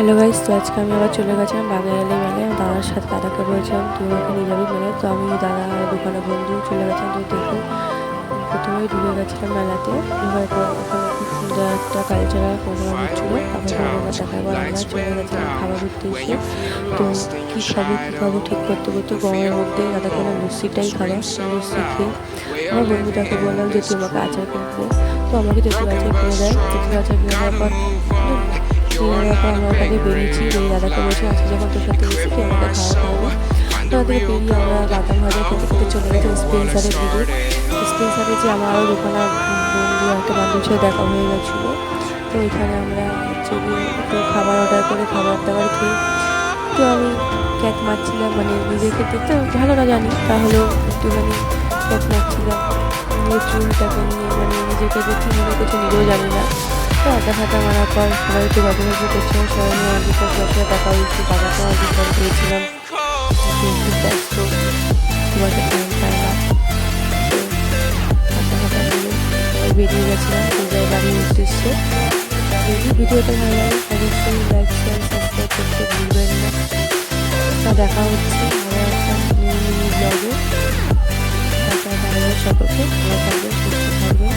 Hello guys, তো আজকে আমি আবার চলে গেছিলাম বাগেরহালি মেলায়। দাদার সাথে দাদাকে বলেছিলাম তুই আমাকে নিয়ে যাবি মেলায়। তো আমি দাদা দোকানে বন্ধু চলে গেছিলাম। তো দেখুন, প্রথমেই ঢুকে গেছিলাম মেলাতে। ঢুকার পর ওখানে খুব সুন্দর একটা কালচারাল প্রোগ্রাম হচ্ছিলো। তারপর প্রোগ্রামটা দেখার পর আমরা চলে গেছিলাম খাবার উদ্দেশ্যে। তো কী খাবো ঠিক করতে করতে গরমের মধ্যে দাদাকে না লস্যিটাই খাবার, লস্যি খেয়ে আমার বন্ধুটাকে বললাম যে তুই আমাকে আচার কিনে দে। তো আমাকে তেঁতুল আচার কিনে দেয়। তেঁতুল আচার কিনে দেওয়ার পর আমরা ওখানে বেরিয়েছি। দাদাকে বলছি আজকে যখন তোর সাথে গেছি তুই আমাকে খাওয়াবো। তো ওখান থেকে বেরিয়ে আমরা বাদাম ভাজা খেতে খেতে চলে গেছি স্পেন্সারের দিকে। স্পেন্সারে যে আমার আরও দোকানে বন্ধু একটা বান্ধবীর সাথে দেখা হয়ে গেছিলো। তো ওইখানে আমরা হচ্ছে গিয়ে একটু খাবার অর্ডার করে খাবার দাবার খেয়ে তো আমি ক্যাট মারছিলাম, মানে নিজেকে দেখতে ভালো না জানি, তাহলেও একটুখানি ক্যাট মারছিলাম নিজের চুলটাকে নিয়ে, মানে নিজেকে দেখি মনে করছে নিজেও জানি না। তো আড্ডা ফাটা মারার পর সবাই একটু গল্প করছিলাম, সবাই নিয়ে অনেক সাথে দেখা হয়েছি। বাবাকেও অনেক ফোন করেছিলাম, খুব ব্যস্ত, তোমাকে টাইম পায় না। তো আড্ডা ফাটা নিয়ে সবাই বেরিয়ে গেছিলাম পূজায় বাড়ির উদ্দেশ্যে। যদি ভিডিওটা ভালো লাগে অবশ্যই লাইক শেয়ার সাবস্ক্রাইব করতে ভুলবেন না। তা দেখা হচ্ছে আবার একটা নিউ ব্লগে। সকলকে ভালো থাকবেন, সুস্থ থাকবেন।